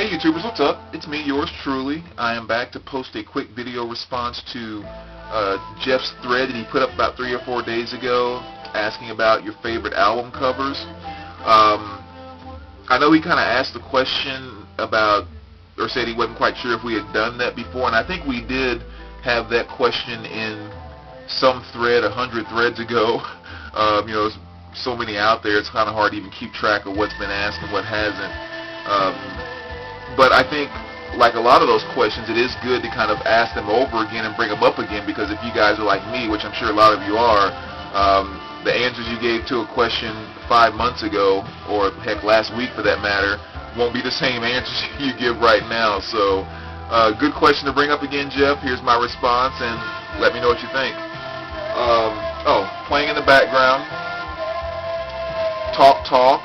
Hey YouTubers, what's up? It's me, yours truly. I am back to post a quick video response to Jeff's thread that he put up about 3 or 4 days ago asking about your favorite album covers. I know he kind of asked the question about, or said he wasn't quite sure if we had done that before, and I think we did have that question in some thread 100 threads ago. You know, there's so many out there, it's kind of hard to even keep track of what's been asked and what hasn't. But I think, like a lot of those questions, it is good to kind of ask them over again and bring them up again, because if you guys are like me, which I'm sure a lot of you are, the answers you gave to a question 5 months ago, or heck, last week for that matter, won't be the same answers you give right now. So, good question to bring up again, Jeff. Here's my response, and let me know what you think. Playing in the background, Talk,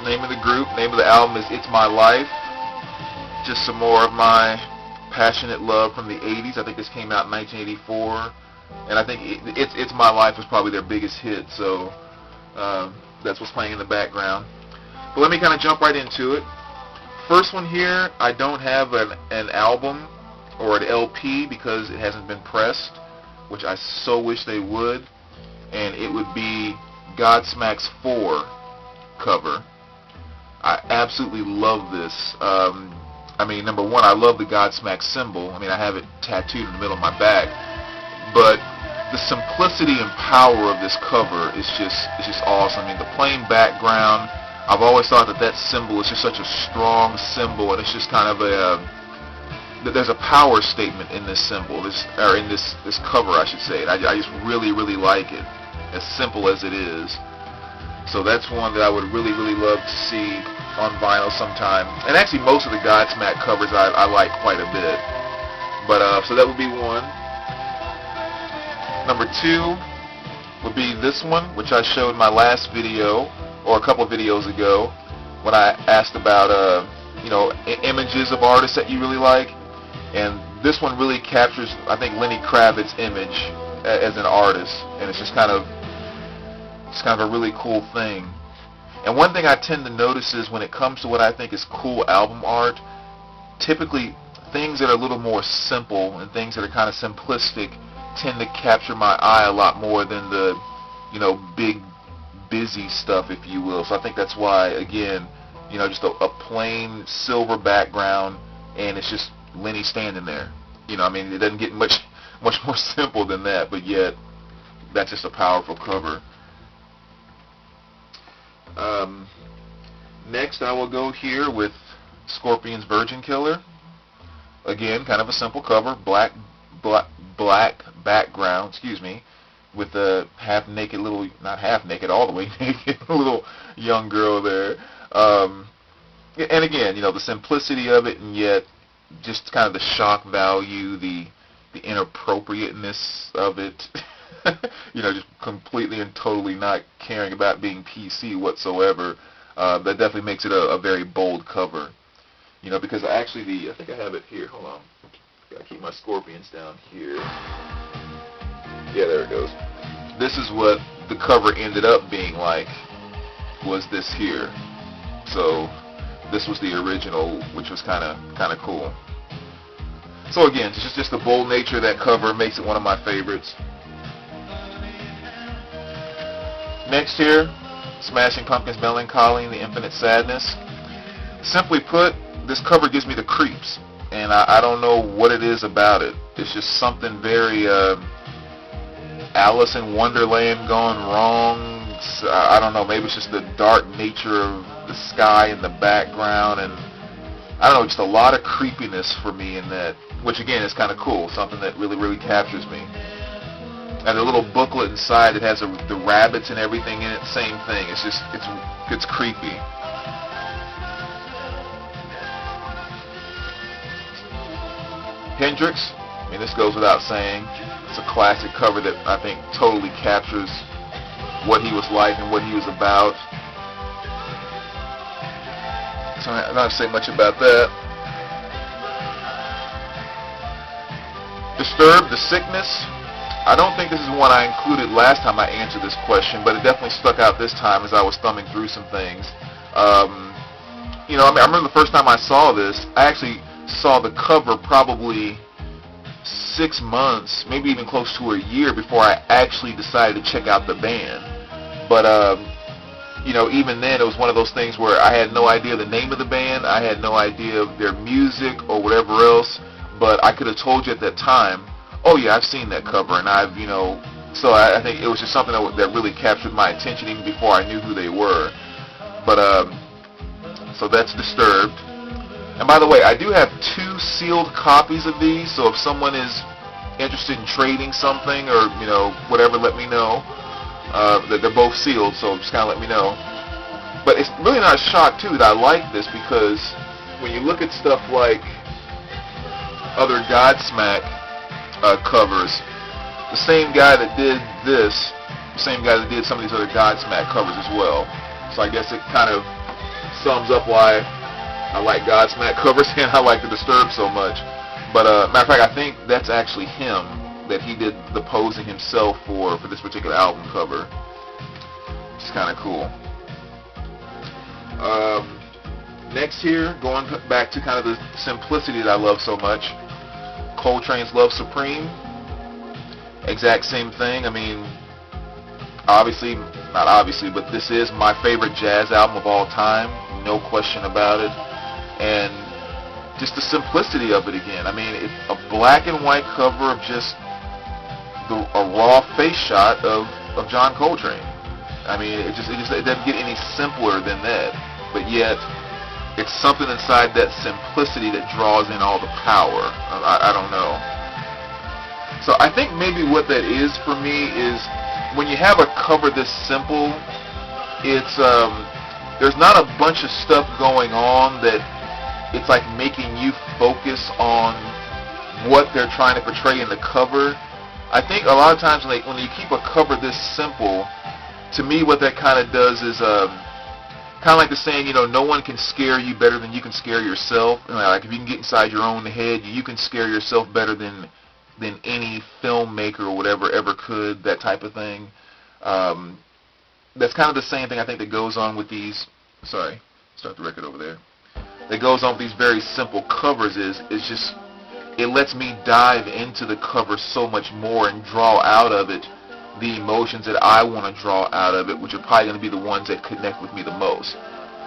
name of the group, name of the album is It's My Life. Just some more of my passionate love from the 80s. I think this came out in 1984, and I think It's My Life was probably their biggest hit, so that's what's playing in the background. But let me kind of jump right into it. First one here, I don't have an album or an LP because it hasn't been pressed, which I so wish they would, and it would be Godsmack's 4 cover. I absolutely love this. I mean, number one, I love the Godsmack symbol. I mean, I have it tattooed in the middle of my back. But the simplicity and power of this cover is just awesome. I mean, the plain background, I've always thought that symbol is just such a strong symbol, and it's just kind of there's a power statement in this symbol, in this cover, I should say. I just really like it, as simple as it is. So that's one that I would really love to see on vinyl sometime. And actually most of the Godsmack covers I like quite a bit. But so that would be one. Number 2 would be this one, which I showed in my last video, or a couple of videos ago, when I asked about images of artists that you really like. And this one really captures, I think, Lenny Kravitz's image as an artist, and it's just kind of a really cool thing. And one thing I tend to notice is when it comes to what I think is cool album art, typically things that are a little more simple and things that are kind of simplistic tend to capture my eye a lot more than the, big, busy stuff, if you will. So I think that's why, again, just a plain silver background, and it's just Lenny standing there. I mean, it doesn't get much more simple than that, but yet that's just a powerful cover. Next, I will go here with Scorpion's Virgin Killer. Again, kind of a simple cover, black background, with a half-naked little, not half-naked, all the way naked, little young girl there. And again, the simplicity of it, and yet just kind of the shock value, the inappropriateness of it. Just completely and totally not caring about being PC whatsoever. That definitely makes it a very bold cover. Because I think I have it here. Hold on. Gotta keep my scorpions down here. Yeah, there it goes. This is what the cover ended up being like, was this here. So this was the original, which was kind of cool. So again, just the bold nature of that cover makes it one of my favorites. Next here, Smashing Pumpkins' Melancholy and the Infinite Sadness. Simply put, this cover gives me the creeps, and I don't know what it is about it. It's just something very Alice in Wonderland gone wrong. I don't know, maybe it's just the dark nature of the sky in the background, and I don't know, just a lot of creepiness for me in that, which again is kind of cool, something that really captures me. And the little booklet inside that has the rabbits and everything in it, same thing. It's creepy. Hendrix, I mean, this goes without saying. It's a classic cover that I think totally captures what he was like and what he was about. So I'm not going to say much about that. Disturbed, The Sickness. I don't think this is one I included last time I answered this question, but it definitely stuck out this time as I was thumbing through some things. I mean, I remember the first time I saw this, I actually saw the cover probably 6 months, maybe even close to a year before I actually decided to check out the band. But, even then, it was one of those things where I had no idea the name of the band, I had no idea of their music or whatever else, but I could have told you at that time, oh yeah, I've seen that cover, and I've, so I think it was just something that really captured my attention even before I knew who they were. But, so that's Disturbed. And by the way, I do have 2 sealed copies of these, so if someone is interested in trading something or, whatever, let me know. That they're both sealed, so just kind of let me know. But it's really not a shock, too, that I like this, because when you look at stuff like other Godsmack covers, the same guy that did this, the same guy that did some of these other Godsmack covers as well. So I guess it kind of sums up why I like Godsmack covers and I like the Disturbed so much. But matter of fact, I think that's actually him, that he did the posing himself for this particular album cover. Which is kind of cool. Next here, going back to kind of the simplicity that I love so much, Coltrane's Love Supreme. Exact same thing. I mean, not obviously, but this is my favorite jazz album of all time, no question about it. And just the simplicity of it again. I mean, it's a black and white cover of just a raw face shot of John Coltrane. I mean, it doesn't get any simpler than that. But yet, it's something inside that simplicity that draws in all the power. I don't know. So I think maybe what that is for me is when you have a cover this simple, it's there's not a bunch of stuff going on that it's like making you focus on what they're trying to portray in the cover. I think a lot of times when you keep a cover this simple, to me what that kind of does is kind of like the saying, no one can scare you better than you can scare yourself. Like if you can get inside your own head, you can scare yourself better than any filmmaker or whatever ever could, that type of thing. That's kind of the same thing I think that goes on with these, sorry, start the record over there, that goes on with these very simple covers is just, it lets me dive into the cover so much more and draw out of it the emotions that I want to draw out of it, which are probably going to be the ones that connect with me the most.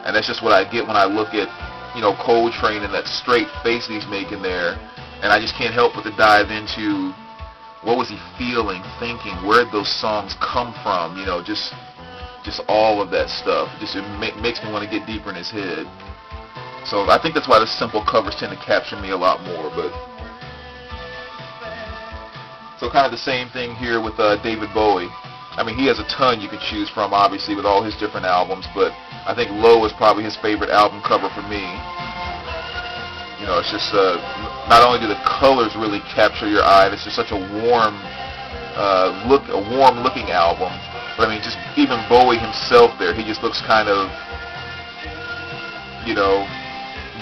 And that's just what I get when I look at, Coltrane and that straight face that he's making there. And I just can't help but to dive into what was he feeling, thinking, where did those songs come from, just all of that stuff. It makes me want to get deeper in his head. So I think that's why the simple covers tend to capture me a lot more. But so kind of the same thing here with David Bowie. I mean, he has a ton you could choose from, obviously, with all his different albums, but I think Low is probably his favorite album cover for me. It's just, not only do the colors really capture your eye, it's just such a warm looking album, but I mean, just even Bowie himself there, he just looks kind of,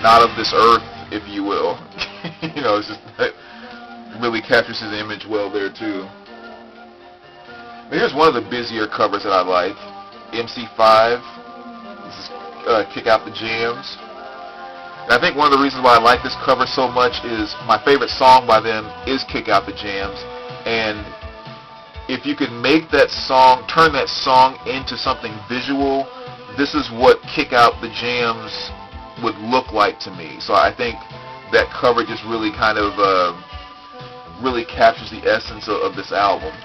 not of this earth, if you will. It's just, it really captures his image well there, too. But here's one of the busier covers that I like. MC5, this is Kick Out the Jams. And I think one of the reasons why I like this cover so much is my favorite song by them is Kick Out the Jams. And if you could make that song, turn that song into something visual, this is what Kick Out the Jams would look like to me. So I think that cover just really kind of really captures the essence of this album.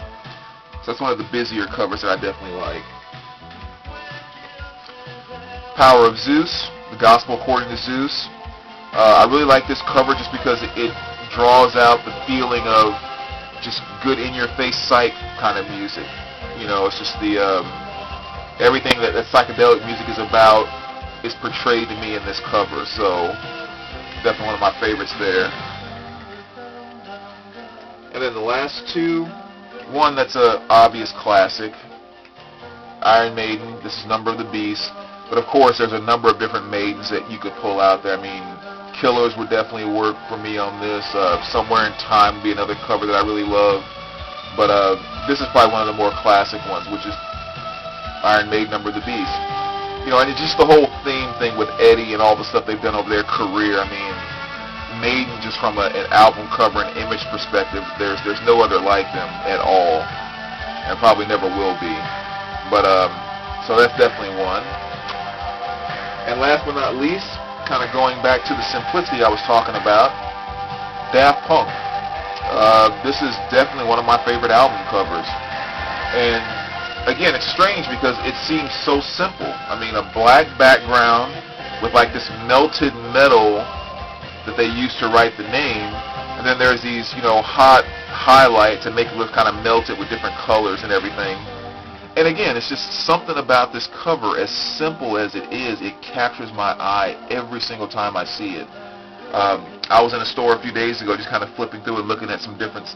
So that's one of the busier covers that I definitely like. Power of Zeus, the Gospel According to Zeus. I really like this cover just because it draws out the feeling of just good in-your-face psych kind of music. It's just the everything that psychedelic music is about is portrayed to me in this cover. So definitely one of my favorites there. And then the last two, one that's a obvious classic, Iron Maiden. This is Number of the Beast. But of course, there's a number of different Maidens that you could pull out there. I mean, Killers would definitely work for me on this. Somewhere in Time would be another cover that I really love. But this is probably one of the more classic ones, which is Iron Maiden, Number of the Beast. you know, and it's just the whole theme thing with Eddie and all the stuff they've done over their career. I mean, Maiden, just from an album cover and image perspective, there's no other like them at all, and probably never will be. But so that's definitely one. And last but not least, kind of going back to the simplicity I was talking about, Daft Punk. This is definitely one of my favorite album covers. And again, it's strange because it seems so simple. I mean, a black background with like this melted metal that they used to write the name, and then there's these, you know, hot highlights that make it look kind of melted with different colors and everything. And again, it's just something about this cover, as simple as it is, it captures my eye every single time I see it. I was in a store a few days ago just kind of flipping through and looking at some different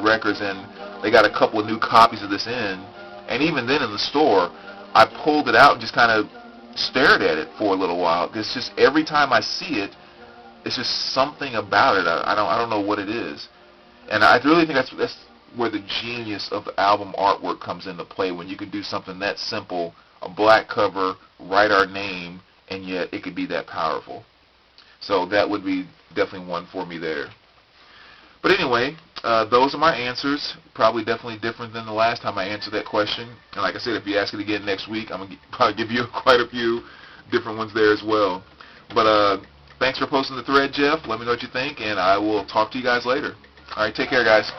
records, and they got a couple of new copies of this in. And even then in the store, I pulled it out and just kind of stared at it for a little while. It's just every time I see it, it's just something about it. I don't know what it is. And I really think that's where the genius of the album artwork comes into play, when you can do something that simple, a black cover, write our name, and yet it could be that powerful. So that would be definitely one for me there. But anyway, those are my answers. Probably definitely different than the last time I answered that question. And like I said, if you ask it again next week, I'm going to probably give you quite a few different ones there as well. But thanks for posting the thread, Jeff. Let me know what you think, and I will talk to you guys later. All right, take care, guys.